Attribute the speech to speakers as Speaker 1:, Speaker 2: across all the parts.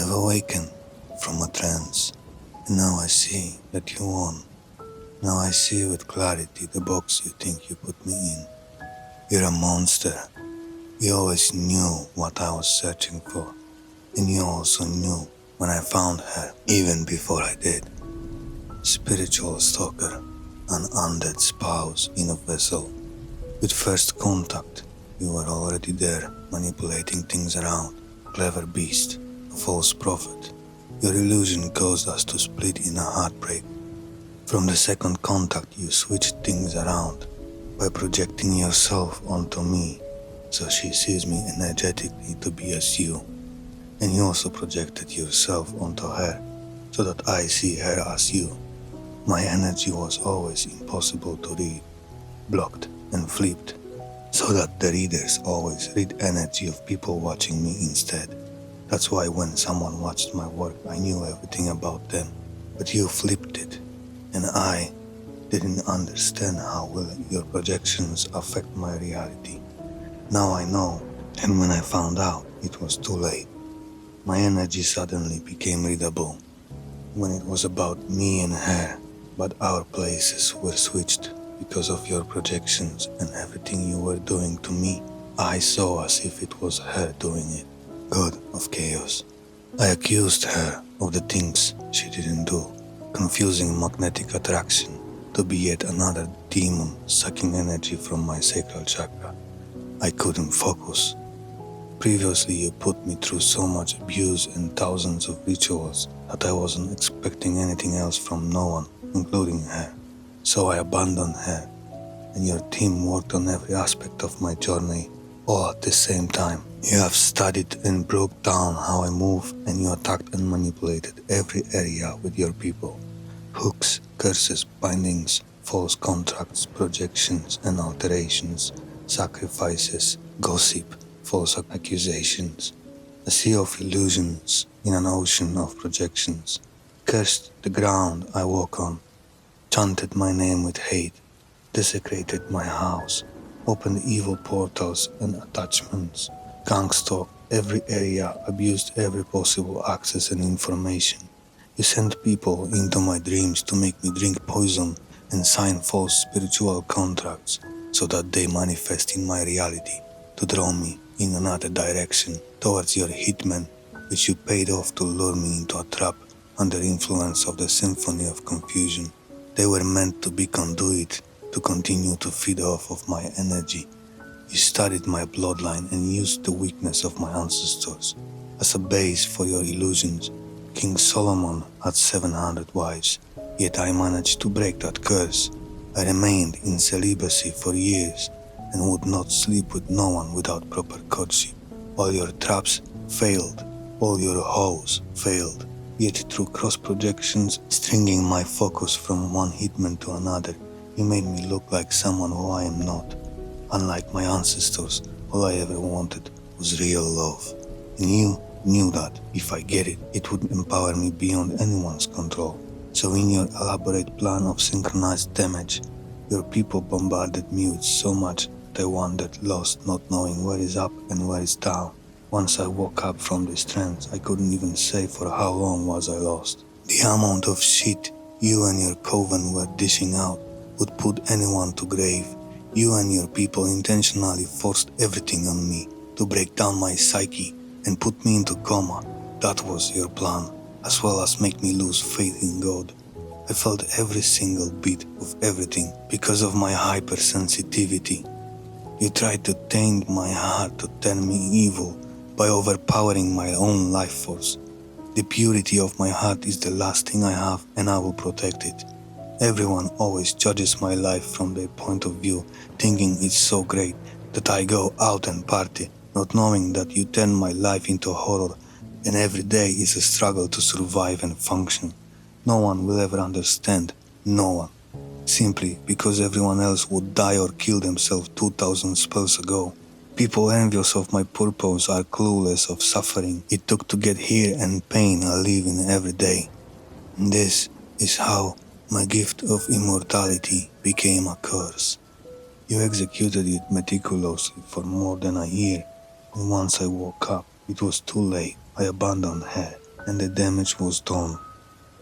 Speaker 1: I've awakened from a trance, and now I see that you won. Now I see with clarity the box you think you put me in. You're a monster. You always knew what I was searching for, and you also knew when I found her, even before I did. Spiritual stalker, an undead spouse in a vessel. With first contact, you were already there, manipulating things around. Clever beast, a false prophet. Your illusion caused us to split in a heartbreak. From the second contact, you switched things around by projecting yourself onto me, so she sees me energetically to be as you. And you also projected yourself onto her, so that I see her as you. My energy was always impossible to read, blocked and flipped, so that the readers always read energy of people watching me instead. That's why when someone watched my work, I knew everything about them, but you flipped it, and I didn't understand how will your projections affect my reality. Now I know, and when I found out, it was too late. My energy suddenly became readable when it was about me and her, but our places were switched because of your projections, and everything you were doing to me, I saw as if it was her doing it. God of chaos. I accused her of the things she didn't do, confusing magnetic attraction to be yet another demon sucking energy from my sacral chakra. I couldn't focus. Previously, you put me through so much abuse and thousands of rituals that I wasn't expecting anything else from no one, including her. So I abandoned her, and your team worked on every aspect of my journey, all at the same time. You have studied and broke down how I move, and you attacked and manipulated every area with your people. Hooks, curses, bindings, false contracts, projections and alterations, sacrifices, gossip, false accusations. A sea of illusions in an ocean of projections. Cursed the ground I walk on, chanted my name with hate, desecrated my house, opened evil portals and attachments, gang-stalked every area, abused every possible access and information. You sent people into my dreams to make me drink poison and sign false spiritual contracts so that they manifest in my reality to draw me in another direction towards your hitmen, which you paid off to lure me into a trap under influence of the symphony of confusion. They were meant to be conduit to continue to feed off of my energy. You studied my bloodline and used the weakness of my ancestors as a base for your illusions. King Solomon had 700 wives, yet I managed to break that curse. I remained in celibacy for years and would not sleep with no one without proper courtship. All your traps failed, all your hoes failed, yet through cross-projections, stringing my focus from one hitman to another, you made me look like someone who I am not. Unlike my ancestors, all I ever wanted was real love. And you knew that if I get it, it would empower me beyond anyone's control. So in your elaborate plan of synchronized damage, your people bombarded me with so much that I wandered lost, not knowing where is up and where is down. Once I woke up from this trance, I couldn't even say for how long was I lost. The amount of shit you and your coven were dishing out would put anyone to grave. You and your people intentionally forced everything on me to break down my psyche and put me into coma. That was your plan, as well as make me lose faith in God. I felt every single bit of everything because of my hypersensitivity. You tried to taint my heart to turn me evil by overpowering my own life force. The purity of my heart is the last thing I have, and I will protect it. Everyone always judges my life from their point of view, thinking it's so great that I go out and party, not knowing that you turn my life into horror, and every day is a struggle to survive and function. No one will ever understand, no one. Simply because everyone else would die or kill themselves 2000 spells ago. People envious of my purpose are clueless of suffering it took to get here and pain I live in every day. And this is how my gift of immortality became a curse. You executed it meticulously for more than a year, and once I woke up, it was too late. I abandoned her, and the damage was done.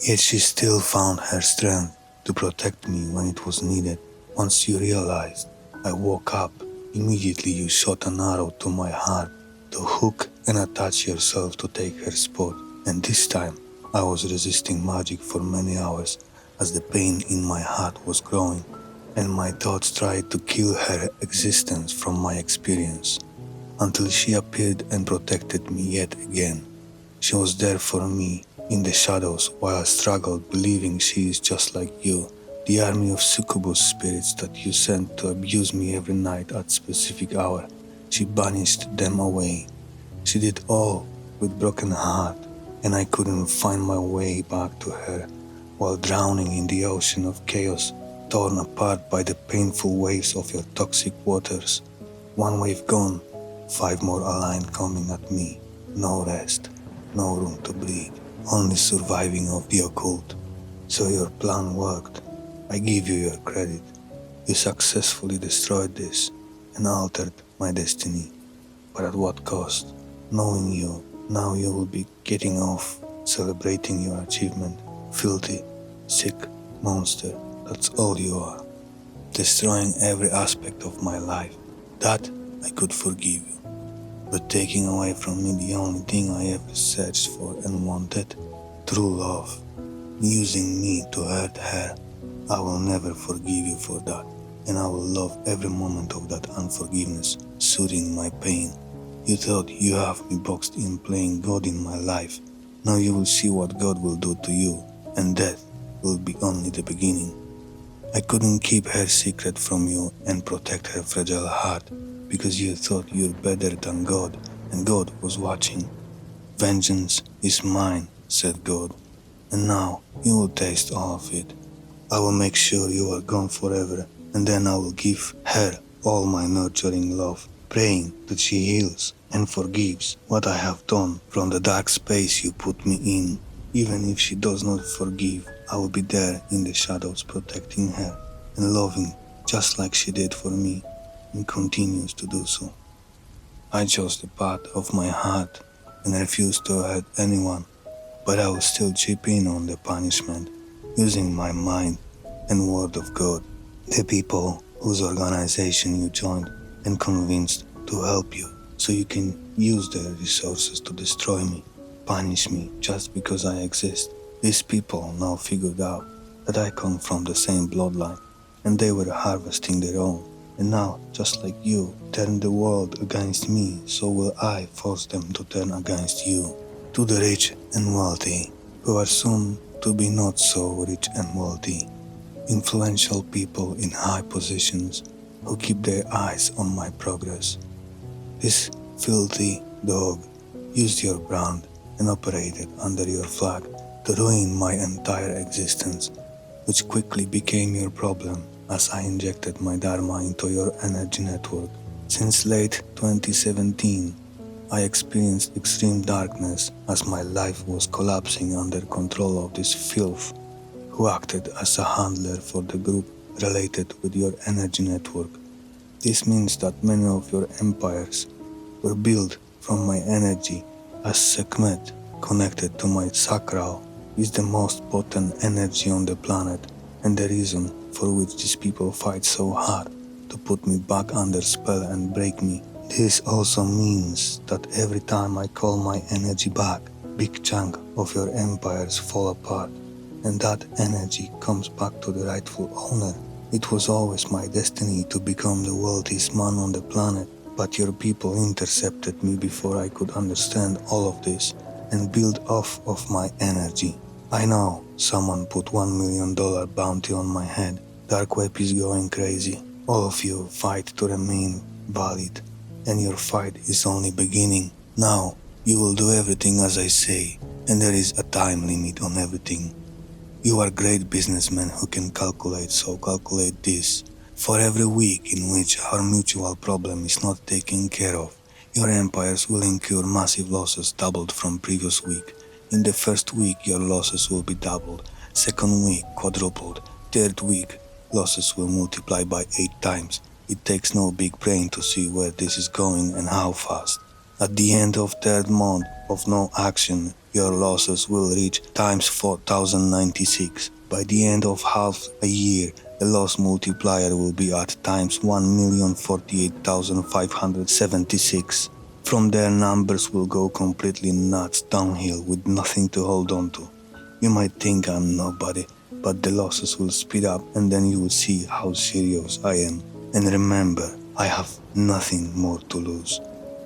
Speaker 1: Yet she still found her strength to protect me when it was needed. Once you realized I woke up, immediately you shot an arrow to my heart to hook and attach yourself to take her spot. And this time I was resisting magic for many hours as the pain in my heart was growing and my thoughts tried to kill her existence from my experience until she appeared and protected me yet again. She was there for me in the shadows while I struggled, believing she is just like you, the army of succubus spirits that you sent to abuse me every night at specific hour. She banished them away. She did all with broken heart, and I couldn't find my way back to her while drowning in the ocean of chaos, torn apart by the painful waves of your toxic waters. One wave gone, 5 more aligned coming at me. No rest, no room to breathe, only surviving of the occult. So your plan worked. I give you your credit. You successfully destroyed this and altered my destiny. But at what cost? Knowing you, now you will be getting off, celebrating your achievement. Filthy, sick monster, that's all you are. Destroying every aspect of my life. That I could forgive you. But taking away from me the only thing I ever searched for and wanted, true love, using me to hurt her, I will never forgive you for that, and I will love every moment of that unforgiveness, soothing my pain. You thought you have me boxed in playing God in my life. Now you will see what God will do to you, and death will be only the beginning. I couldn't keep her secret from you and protect her fragile heart, because you thought you're better than God, and God was watching. Vengeance is mine, said God, and now you will taste all of it. I will make sure you are gone forever, and then I will give her all my nurturing love, praying that she heals and forgives what I have done from the dark space you put me in. Even if she does not forgive, I will be there in the shadows protecting her and loving just like she did for me and continues to do so. I chose the path of my heart and refused to hurt anyone, but I will still chip in on the punishment using my mind and word of God. The people whose organization you joined and convinced to help you so you can use their resources to destroy me, punish me just because I exist. These people now figured out that I come from the same bloodline and they were harvesting their own. And now, just like you turn the world against me, so will I force them to turn against you. To the rich and wealthy, who are soon to be not so rich and wealthy. Influential people in high positions who keep their eyes on my progress. This filthy dog used your brand and operated under your flag to ruin my entire existence, which quickly became your problem as I injected my Dharma into your energy network. Since late 2017, I experienced extreme darkness as my life was collapsing under control of this filth, who acted as a handler for the group related with your energy network. This means that many of your empires were built from my energy, as Sekhmet, connected to my sacral, is the most potent energy on the planet and the reason for which these people fight so hard to put me back under spell and break me. This also means that every time I call my energy back, big chunk of your empires fall apart, and that energy comes back to the rightful owner. It was always my destiny to become the wealthiest man on the planet, but your people intercepted me before I could understand all of this and build off of my energy. I know someone put $1 million bounty on my head. Dark web is going crazy. All of you fight to remain valid, and your fight is only beginning. Now, you will do everything as I say, and there is a time limit on everything. You are great businessmen who can calculate, so calculate this. For every week in which our mutual problem is not taken care of, your empires will incur massive losses doubled from previous week. In the first week, your losses will be doubled. Second week, quadrupled. Third week, losses will multiply by 8 times. It takes no big brain to see where this is going and how fast. At the end of third month of no action, your losses will reach times 4096. By the end of half a year, the loss multiplier will be at times 1,048,576. From there, numbers will go completely nuts downhill with nothing to hold on to. You might think I'm nobody, but the losses will speed up and then you will see how serious I am. And remember, I have nothing more to lose.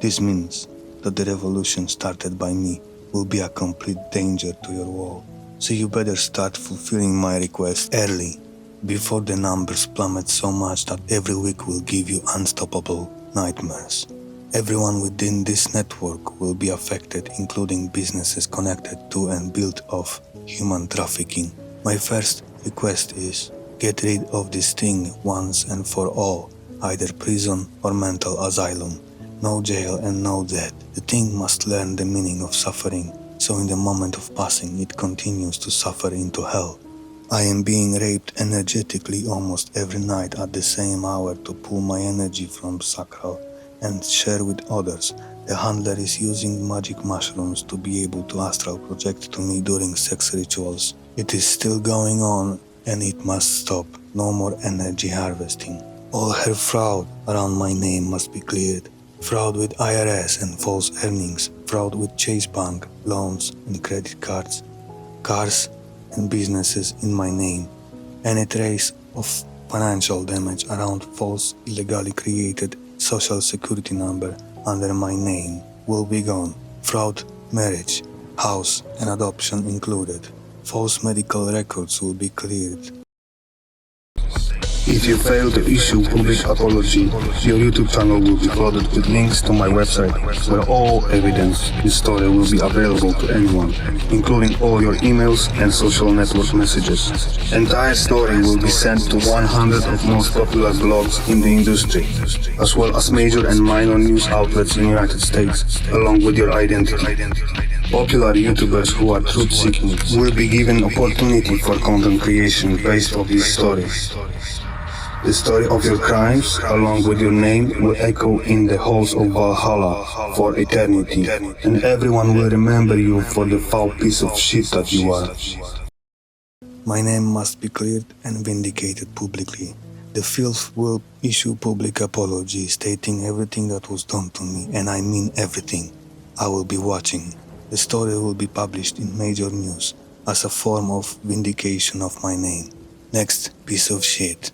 Speaker 1: This means that the revolution started by me will be a complete danger to your world. So you better start fulfilling my request early, before the numbers plummet so much that every week will give you unstoppable nightmares. Everyone within this network will be affected, including businesses connected to and built off human trafficking. My first request is, get rid of this thing once and for all, either prison or mental asylum. No jail and no death. The thing must learn the meaning of suffering, so in the moment of passing it continues to suffer into hell. I am being raped energetically almost every night at the same hour to pull my energy from sacral and share with others. The handler is using magic mushrooms to be able to astral project to me during sex rituals. It is still going on and it must stop. No more energy harvesting. All her fraud around my name must be cleared. Fraud with IRS and false earnings, fraud with Chase Bank, loans and credit cards, cars and businesses in my name. Any trace of financial damage around false, illegally created social security number under my name will be gone. Fraud, marriage, house and adoption included. False medical records will be cleared.
Speaker 2: If you fail to issue public apology, your YouTube channel will be flooded with links to my website, where all evidence in story will be available to anyone, including all your emails and social network messages. Entire story will be sent to 100 of most popular blogs in the industry, as well as major and minor news outlets in the United States, along with your identity. Popular YouTubers who are truth-seeking will be given opportunity for content creation based on these stories. The story of your crimes, along with your name, will echo in the halls of Valhalla for eternity, and everyone will remember you for the foul piece of shit that you are.
Speaker 1: My name must be cleared and vindicated publicly. The filth will issue public apology stating everything that was done to me, and I mean everything. I will be watching. The story will be published in major news as a form of vindication of my name. Next piece of shit.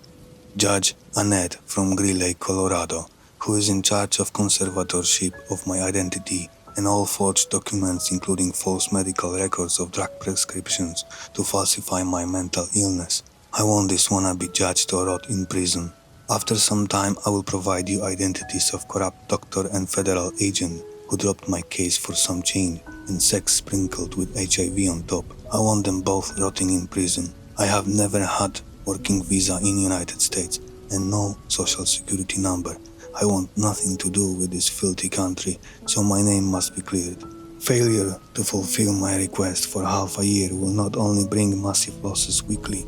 Speaker 1: Judge Annette from Greeley, Colorado, who is in charge of conservatorship of my identity and all forged documents including false medical records of drug prescriptions to falsify my mental illness. I want this wannabe judge to rot in prison. After some time I will provide you identities of corrupt doctor and federal agent who dropped my case for some change and sex sprinkled with HIV on top. I want them both rotting in prison. I have never had working visa in United States and no social security number. I want nothing to do with this filthy country, so my name must be cleared. Failure to fulfill my request for half a year will not only bring massive losses weekly,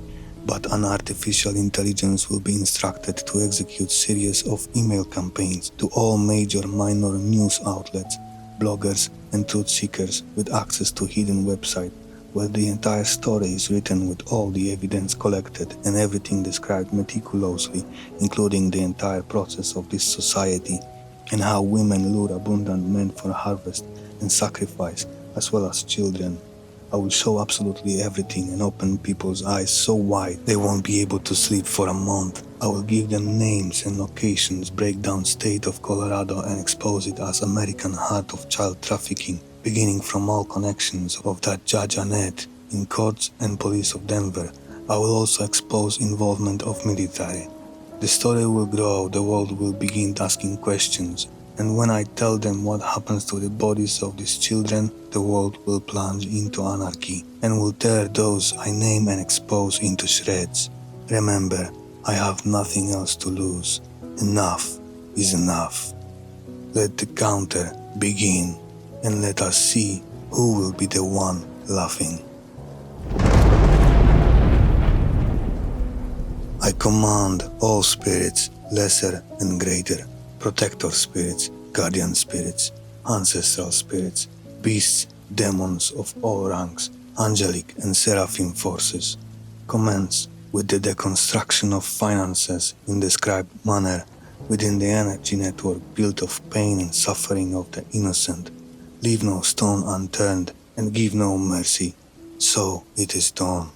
Speaker 1: but an artificial intelligence will be instructed to execute series of email campaigns to all major minor news outlets, bloggers and truth seekers with access to hidden website where the entire story is written with all the evidence collected and everything described meticulously, including the entire process of this society and how women lure abundant men for harvest and sacrifice, as well as children. I will show absolutely everything and open people's eyes so wide they won't be able to sleep for a month. I will give them names and locations, break down state of Colorado and expose it as American heart of child trafficking, beginning from all connections of that Judge Annette in courts and police of Denver. I will also expose involvement of military. The story will grow, the world will begin asking questions, and when I tell them what happens to the bodies of these children, the world will plunge into anarchy and will tear those I name and expose into shreds. Remember, I have nothing else to lose. Enough is enough. Let the counter begin, and let us see who will be the one laughing. I command all spirits, lesser and greater, protector spirits, guardian spirits, ancestral spirits, beasts, demons of all ranks, angelic and seraphim forces. Commence with the deconstruction of finances in described manner within the energy network built of pain and suffering of the innocent. Leave no stone unturned and give no mercy. So it is done.